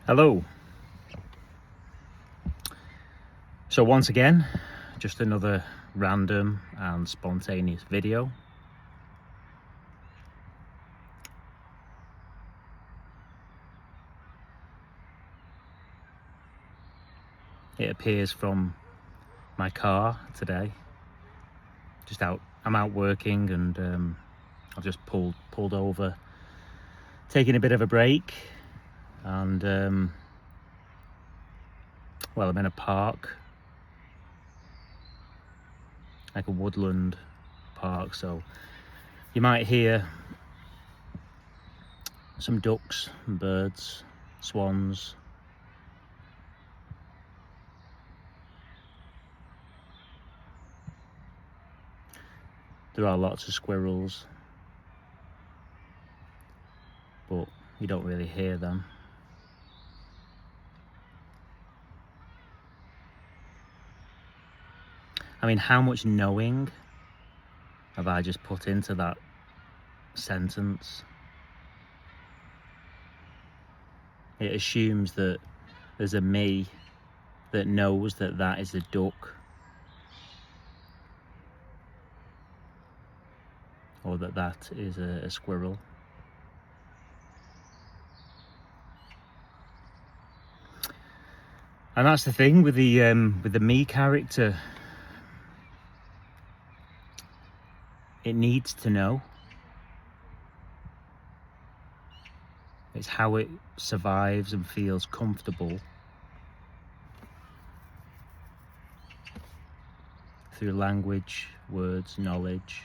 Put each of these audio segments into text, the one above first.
Hello. So once again, just another random and spontaneous video. It appears from my car today. I'm out working, and I've just pulled over, taking a bit of a break, and well, I'm in a park, like a woodland park, so you might hear some ducks and birds, swans. There are lots of squirrels, but you don't really hear them. I mean, how much knowing have I just put into that sentence? It assumes that there's a me that knows that that is a duck, or that that is a squirrel. And that's the thing with the me character. It needs to know. It's how it survives and feels comfortable through language, words, knowledge.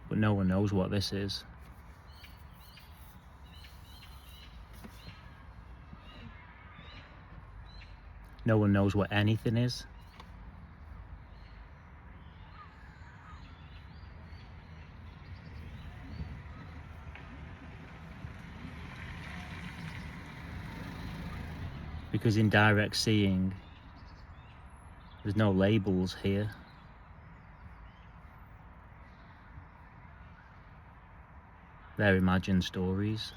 But no one knows what this is. No one knows what anything is. Because in direct seeing, there's no labels here. They're imagined stories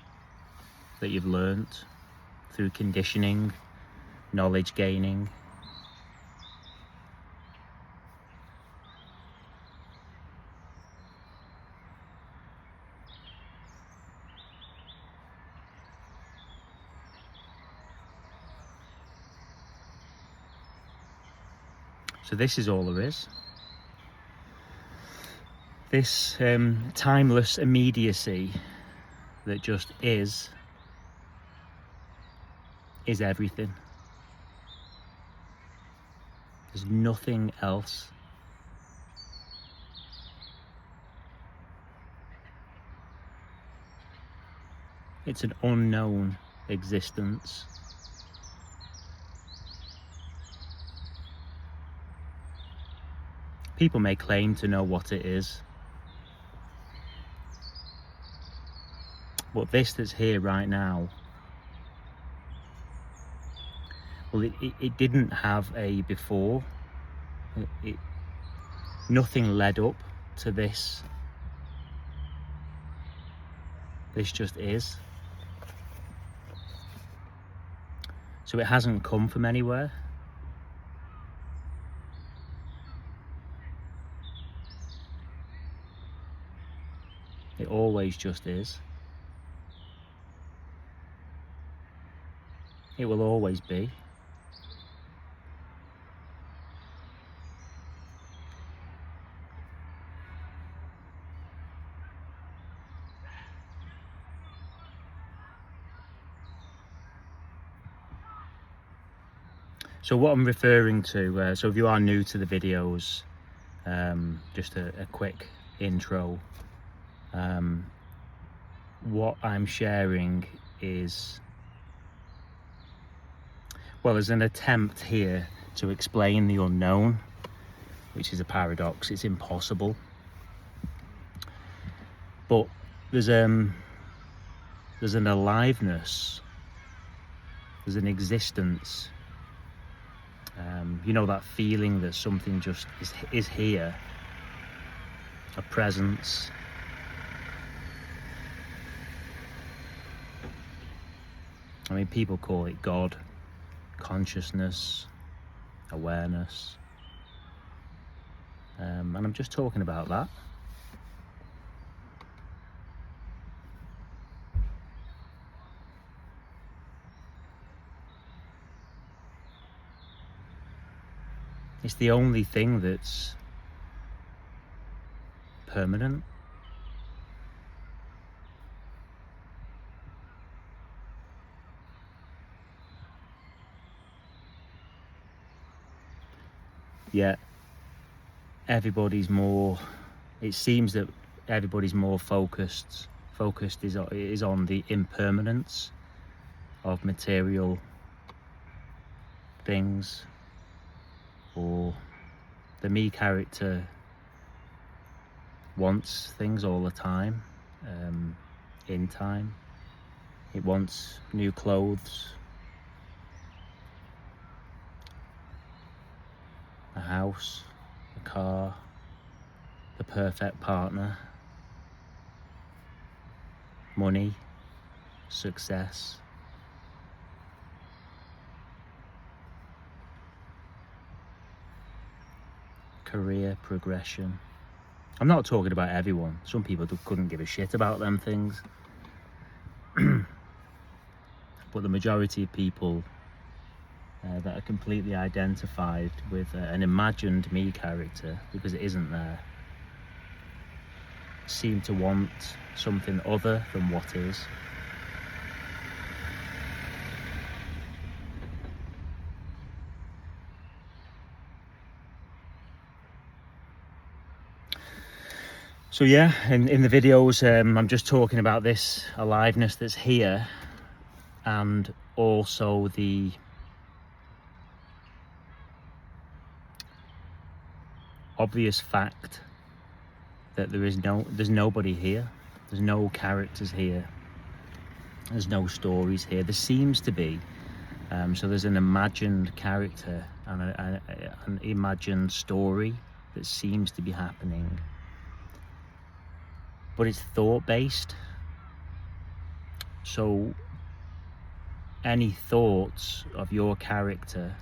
that you've learnt through conditioning, knowledge gaining. So this is all there is. This timeless immediacy that just is everything. There's nothing else. It's an unknown existence. People may claim to know what it is, but this that's here right now, well, it didn't have a before. Nothing led up to this. This just is. So it hasn't come from anywhere. It always just is. It will always be. So what I'm referring to, so if you are new to the videos, just a quick intro. What I'm sharing is, well, there's an attempt here to explain the unknown, which is a paradox. It's impossible. But there's an aliveness, there's an existence. You know, that feeling that something just is here, a presence. I mean, people call it God, consciousness, awareness. And I'm just talking about that. It's the only thing that's permanent. Yet everybody's more, it seems that everybody's more focused is on the impermanence of material things, or the me character wants things all the time, in time. It wants new clothes, a house, a car, the perfect partner, money, success. Career progression. I'm not talking about everyone. Some people couldn't give a shit about them things. But the majority of people that are completely identified with an imagined me character, because it isn't there, seem to want something other than what is. So yeah, in the videos, I'm just talking about this aliveness that's here, and also the obvious fact that there's nobody here. There's no characters here. There's no stories here. There seems to be. So there's an imagined character and an imagined story that seems to be happening. But it's thought-based. So any thoughts of your character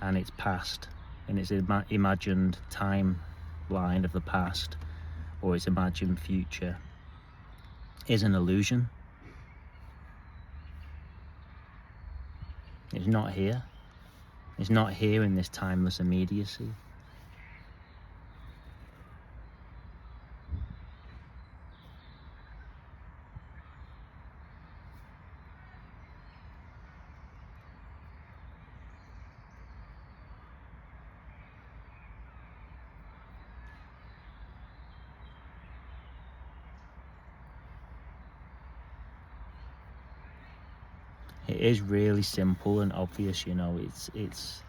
and its past, and its imagined timeline of the past, or its imagined future, is an illusion. It's not here. It's not here in this timeless immediacy. It is really simple and obvious, you know. It's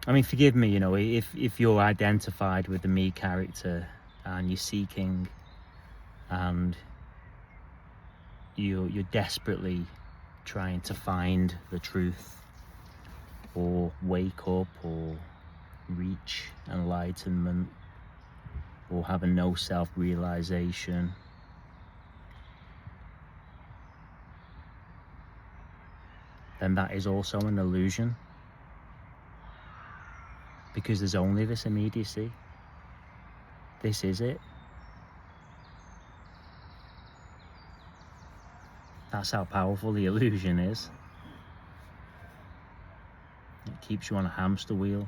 I mean, forgive me, you know, if you're identified with the me character and you're seeking and you're desperately trying to find the truth, or wake up, or reach enlightenment, or have a no self-realization, then that is also an illusion, because there's only this immediacy. This is it. That's how powerful the illusion is. It keeps you on a hamster wheel,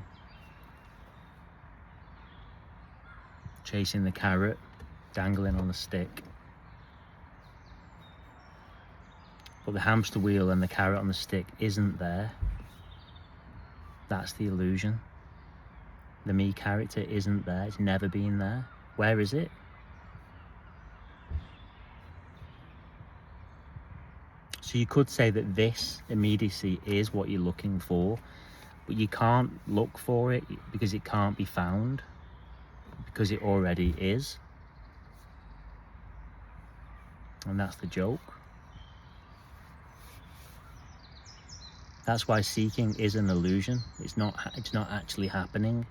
chasing the carrot, dangling on a stick. But the hamster wheel and the carrot on the stick isn't there. That's the illusion. The me character isn't there. It's never been there. Where is it? So you could say that this immediacy is what you're looking for, but you can't look for it because it can't be found, because it already is. And that's the joke. That's why seeking is an illusion. It's not actually happening.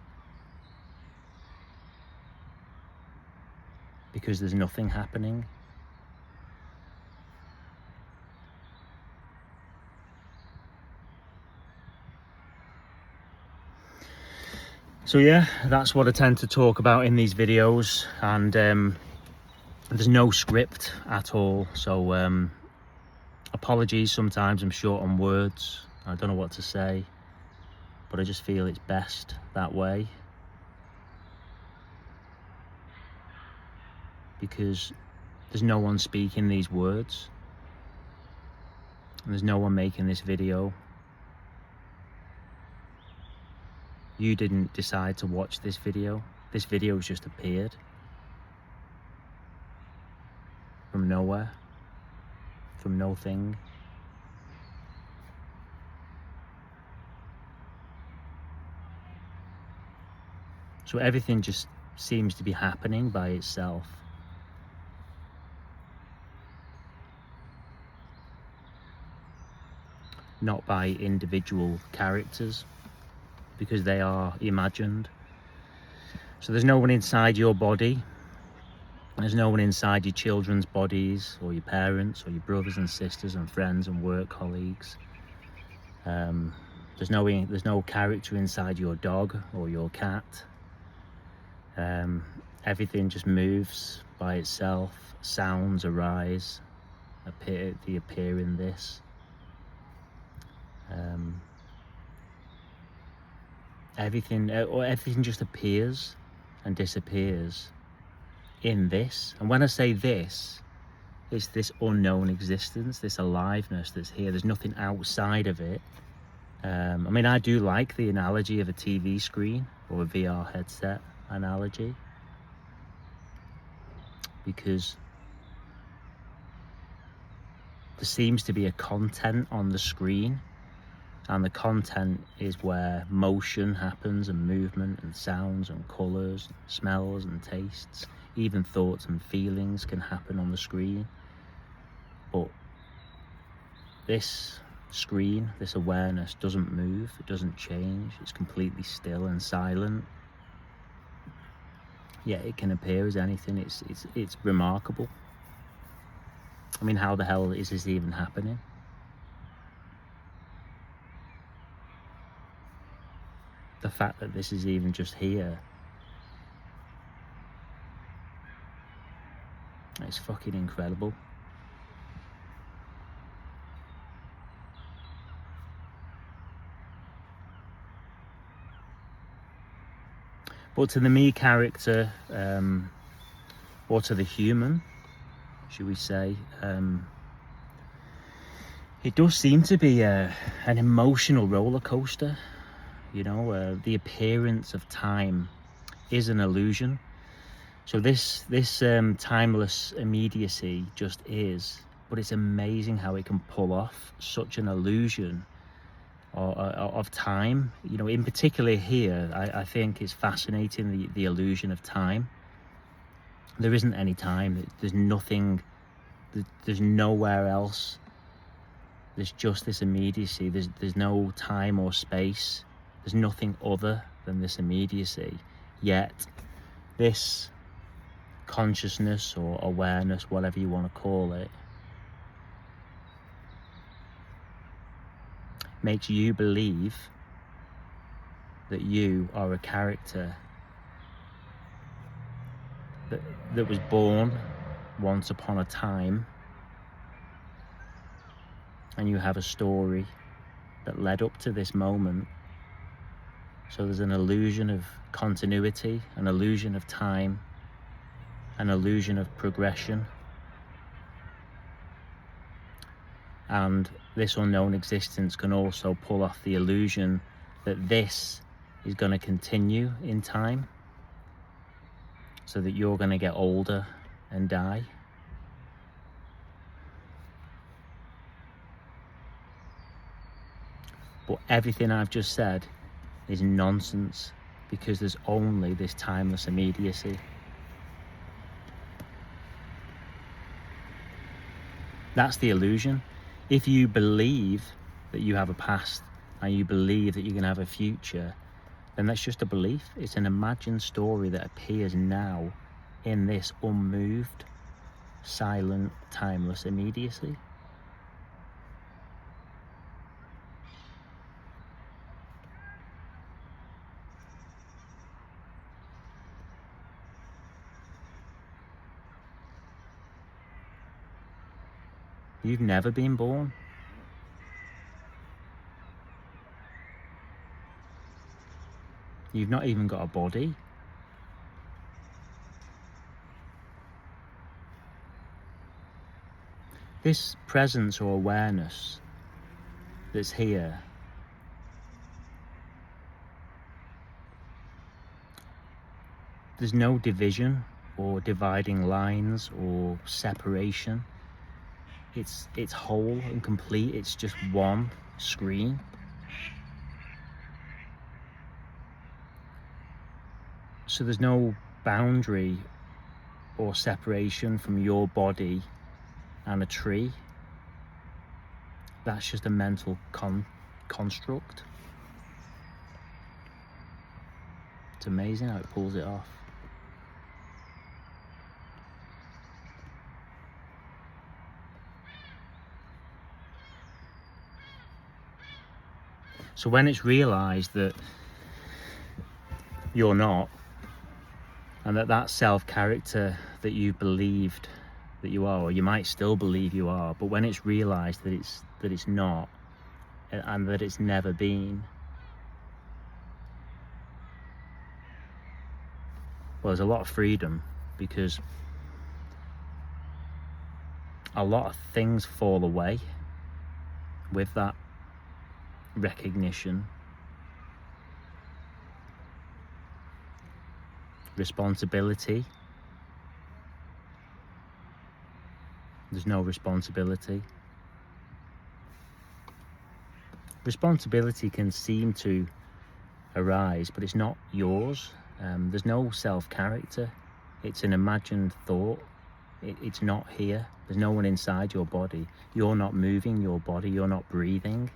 because there's nothing happening. So yeah, that's what I tend to talk about in these videos, and there's no script at all, so apologies, sometimes I'm short on words, I don't know what to say, but I just feel it's best that way, because there's no one speaking these words, and there's no one making this video. You didn't decide to watch this video. This video has just appeared from nowhere, from nothing. So everything just seems to be happening by itself. Not by individual characters, because they are imagined. So there's no one inside your body. There's no one inside your children's bodies, or your parents, or your brothers and sisters and friends and work colleagues. There's no character inside your dog or your cat. Everything just moves by itself. Sounds arise, they appear in this. Everything just appears and disappears in this. And when I say this, it's this unknown existence, this aliveness that's here. There's nothing outside of it. I mean, I do like the analogy of a TV screen or a VR headset analogy, because there seems to be a content on the screen, and the content is where motion happens, and movement, and sounds, and colours, and smells, and tastes. Even thoughts and feelings can happen on the screen. But this screen, this awareness, doesn't move, it doesn't change, it's completely still and silent. Yet it can appear as anything. It's remarkable. I mean, how the hell is this even happening? The fact that this is even just here, it's fucking incredible. But to the me character, or to the human, should we say, it does seem to be an emotional roller coaster. You know, the appearance of time is an illusion. So this timeless immediacy just is, but it's amazing how it can pull off such an illusion of time. You know, in particular here, I think it's fascinating, the illusion of time. There isn't any time. There's nothing. There's nowhere else. There's just this immediacy. There's no time or space. There's nothing other than this immediacy. Yet this consciousness or awareness, whatever you want to call it, makes you believe that you are a character that was born once upon a time, and you have a story that led up to this moment. So there's an illusion of continuity, an illusion of time, an illusion of progression. And this unknown existence can also pull off the illusion that this is going to continue in time, so that you're going to get older and die. But everything I've just said is nonsense, because there's only this timeless immediacy. That's the illusion. If you believe that you have a past and you believe that you're going to have a future, then that's just a belief. It's an imagined story that appears now in this unmoved, silent, timeless immediacy. You've never been born. You've not even got a body. This presence or awareness that's here there's no division or dividing lines or separation. It's whole and complete. It's just one screen. So there's no boundary or separation from your body and a tree. That's just a mental construct. It's amazing how it pulls it off. So when it's realized that you're not, and that self-character that you believed that you are, or you might still believe you are, but when it's realized that it's not, and that it's never been, well, there's a lot of freedom, because a lot of things fall away with that recognition. Responsibility. There's no responsibility. Responsibility can seem to arise, but it's not yours. There's no self-character. It's an imagined thought. It's not here. There's no one inside your body. You're not moving your body. You're not breathing.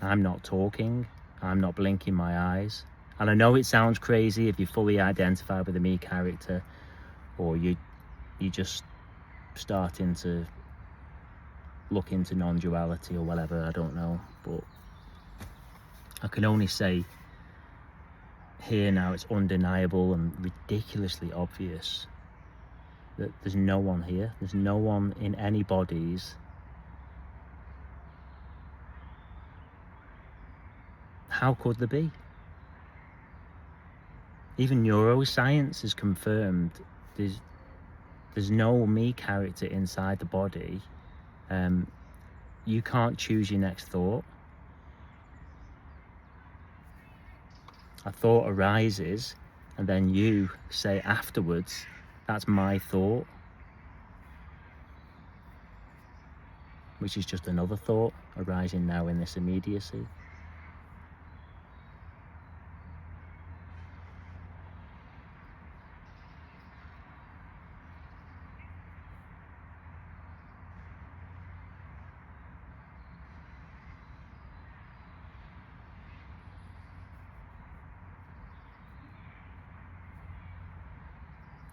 I'm not talking. I'm not blinking my eyes. And I know it sounds crazy if you fully identify with the me character, or you just starting to look into non-duality or whatever, I don't know. But I can only say here now, it's undeniable and ridiculously obvious that there's no one here. There's no one in any bodies. How could there be? Even neuroscience has confirmed there's no me character inside the body. You can't choose your next thought. A thought arises, and then you say afterwards, that's my thought, which is just another thought arising now in this immediacy.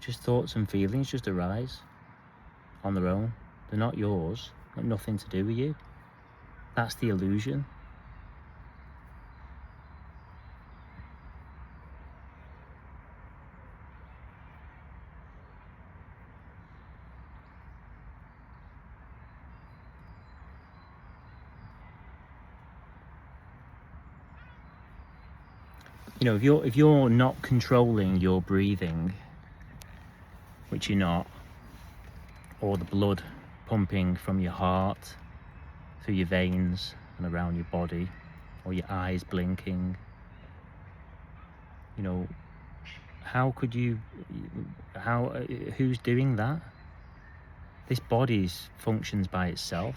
Just thoughts and feelings just arise on their own. They're not yours. Got nothing to do with you. That's the illusion. You know, if you're not controlling your breathing, which you're not, or the blood pumping from your heart through your veins and around your body, or your eyes blinking, you know, how could you, who's doing that? This body functions by itself.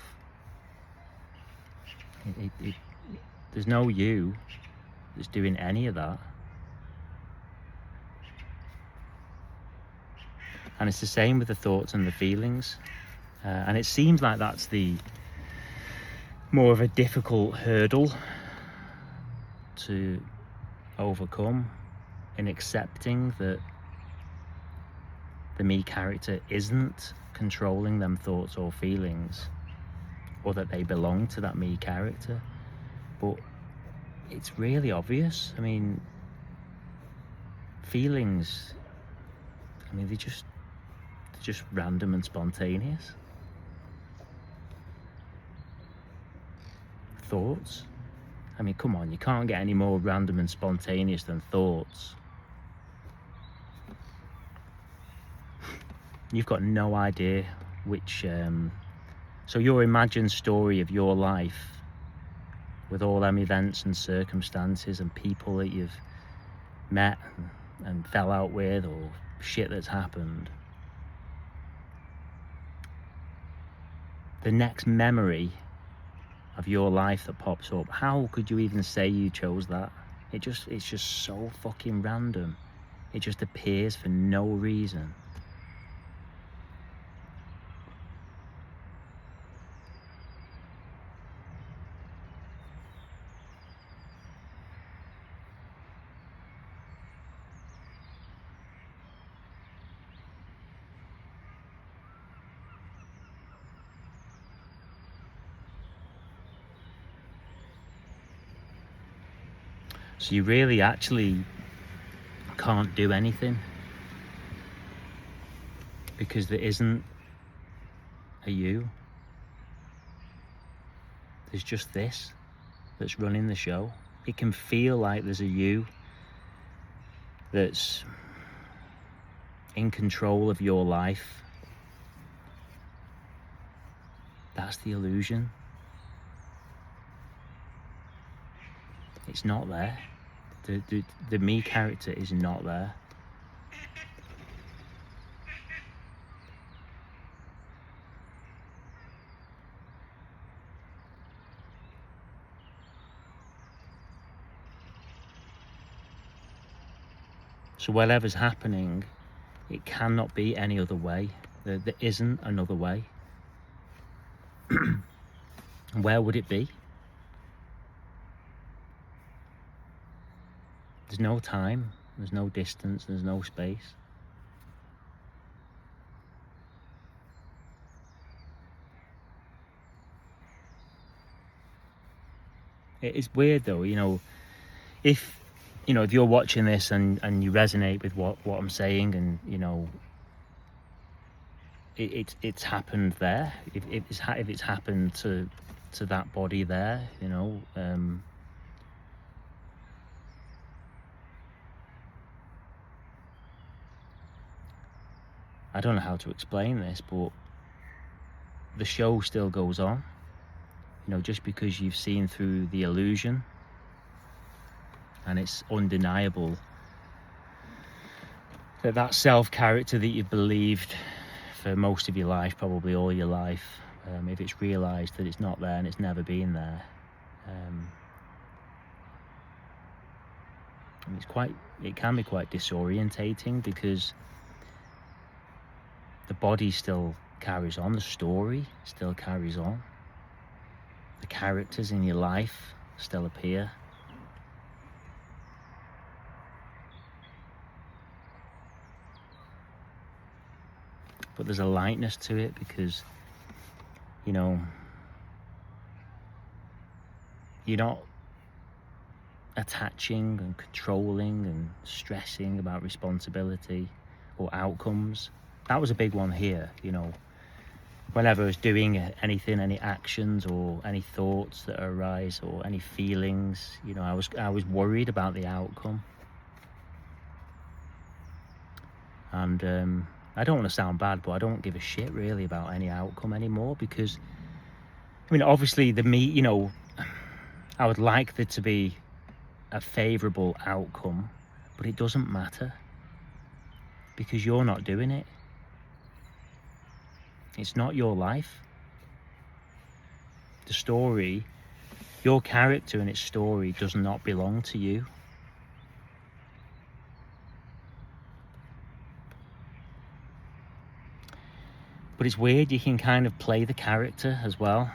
There's no you that's doing any of that. And it's the same with the thoughts and the feelings. And it seems like that's the more of a difficult hurdle to overcome, in accepting that the me character isn't controlling them thoughts or feelings, or that they belong to that me character. But it's really obvious. I mean, feelings, I mean, they're just random and spontaneous. Thoughts, I mean, come on, you can't get any more random and spontaneous than thoughts. You've got no idea which so your imagined story of your life, with all them events and circumstances and people that you've met and fell out with, or shit that's happened, the next memory of your life that pops up, how could you even say you chose that? It's just so fucking random. It just appears for no reason. So you really actually can't do anything, because there isn't a you. There's just this that's running the show. It can feel like there's a you that's in control of your life. That's the illusion. It's not there. The me character is not there. So whatever's happening, it cannot be any other way. There isn't another way. Where would it be? There's no time, there's no distance, there's no space. It's weird though, you know, if you're watching this and you resonate with what I'm saying, and you know, it's happened there. If it's happened to that body there, you know, I don't know how to explain this, but the show still goes on. You know, just because you've seen through the illusion, and it's undeniable that self character that you've believed for most of your life, probably all your life, if it's realized that it's not there and it's never been there, and it can be quite disorientating, because the body still carries on, the story still carries on, the characters in your life still appear. But there's a lightness to it, because, you know, you're not attaching and controlling and stressing about responsibility or outcomes. That was a big one here, you know. Whenever I was doing anything, any actions or any thoughts that arise or any feelings, you know, I was worried about the outcome. And I don't want to sound bad, but I don't give a shit really about any outcome anymore, because, I mean, obviously you know, I would like there to be a favourable outcome, but it doesn't matter, because you're not doing it. It's not your life. The story, your character and its story, does not belong to you. But it's weird, you can kind of play the character as well.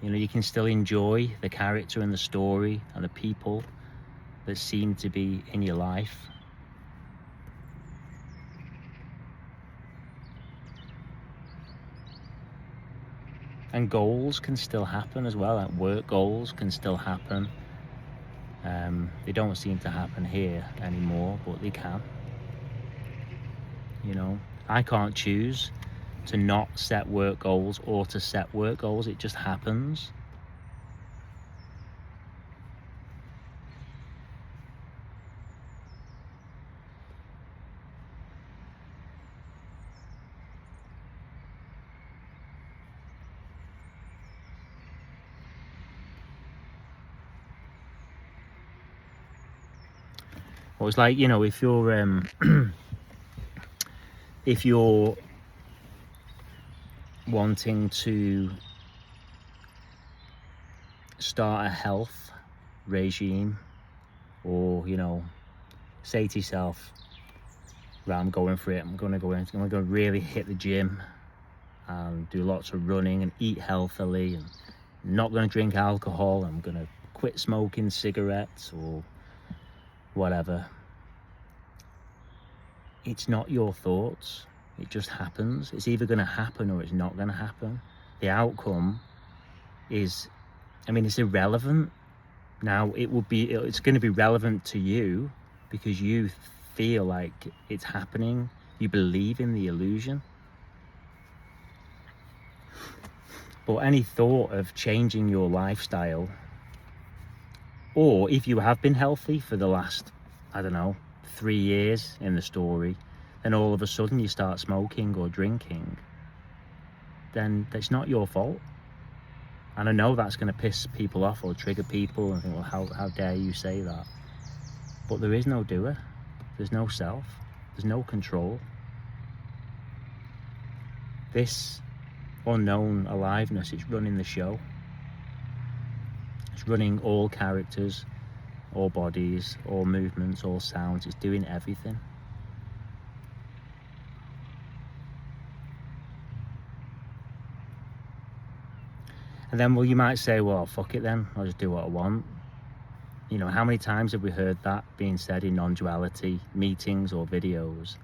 You know, you can still enjoy the character and the story and the people that seem to be in your life. And goals can still happen as well, like work goals can still happen. They don't seem to happen here anymore, but they can. You know, I can't choose to not set work goals or to set work goals. It just happens. Well, it's like, you know, if you're if you're wanting to start a health regime, or, you know, say to yourself, right, I'm going for it, I'm going to really hit the gym and do lots of running and eat healthily, and not going to drink alcohol, I'm going to quit smoking cigarettes or whatever. It's not your thoughts, it just happens. It's either going to happen or it's not going to happen. The outcome is, I mean, it's irrelevant. Now it's going to be relevant to you because you feel like it's happening, you believe in the illusion. But any thought of changing your lifestyle, or if you have been healthy for the last, I don't know, 3 years in the story, then all of a sudden you start smoking or drinking, then it's not your fault. And I know that's going to piss people off or trigger people and think, well, how dare you say that? But there is no doer, there's no self, there's no control. This unknown aliveness is running the show. It's running all characters, all bodies, all movements, all sounds. It's doing everything. And then, well, you might say, well, fuck it then, I'll just do what I want. You know, how many times have we heard that being said in non-duality meetings or videos?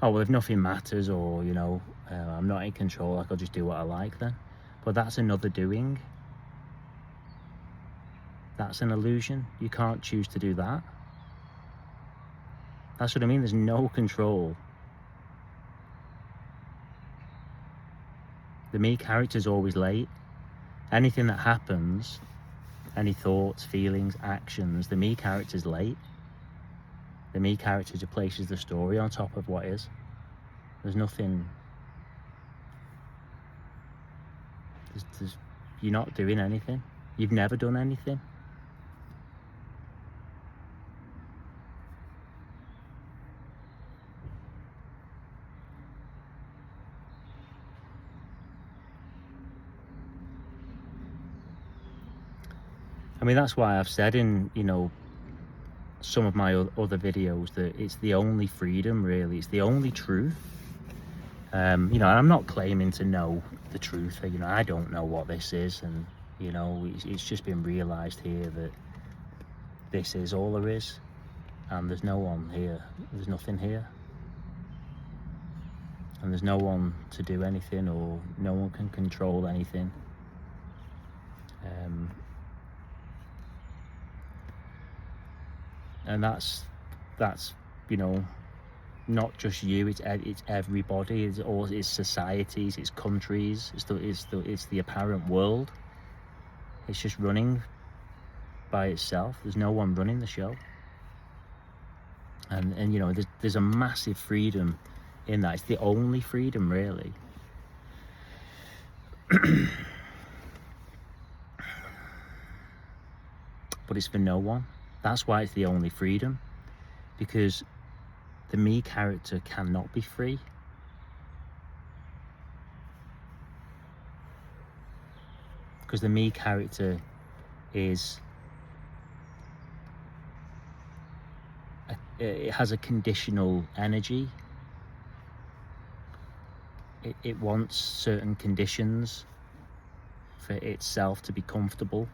Oh, well, if nothing matters, or, you know, I'm not in control, like, I'll just do what I like then. But that's another doing. That's an illusion. You can't choose to do that. That's what I mean, there's no control. The me character's always late. Anything that happens, any thoughts, feelings, actions, the me character's late. The me character just places the story on top of what is. There's nothing. You're not doing anything. You've never done anything. I mean, that's why I've said in, you know, some of my other videos that it's the only freedom, really. It's the only truth. You know, I'm not claiming to know the truth. You know, I don't know what this is, and, you know, it's just been realized here that this is all there is, and there's no one here. There's nothing here, and there's no one to do anything, or no one can control anything. And that's you know, not just you, it's everybody, it's societies, it's countries, it's the apparent world. It's just running by itself. There's no one running the show. And you know, there's a massive freedom in that. It's the only freedom, really. But it's for no one. That's why it's the only freedom, because the me character cannot be free. Because the me character is, it has a conditional energy. It wants certain conditions for itself to be comfortable.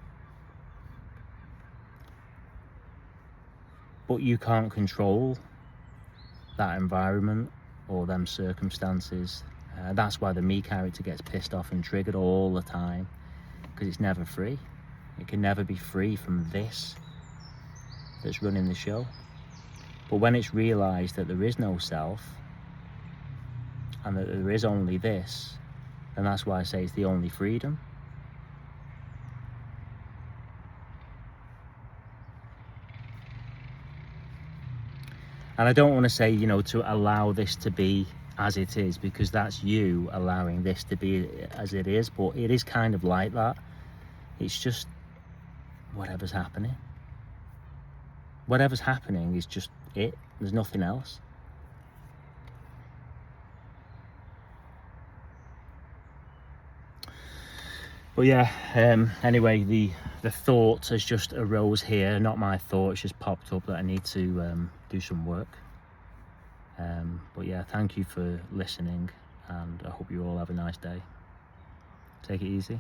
But you can't control that environment or them circumstances. That's why the me character gets pissed off and triggered all the time, because it's never free. It can never be free from this that's running the show. But when it's realised that there is no self and that there is only this, then that's why I say it's the only freedom. And I don't want to say, you know, to allow this to be as it is, because that's you allowing this to be as it is, but it is kind of like that. It's just whatever's happening. Whatever's happening is just it. There's nothing else. But yeah, anyway, the thought has just arose here, not my thought, it's just popped up that I need to do some work. But yeah, thank you for listening, and I hope you all have a nice day. Take it easy.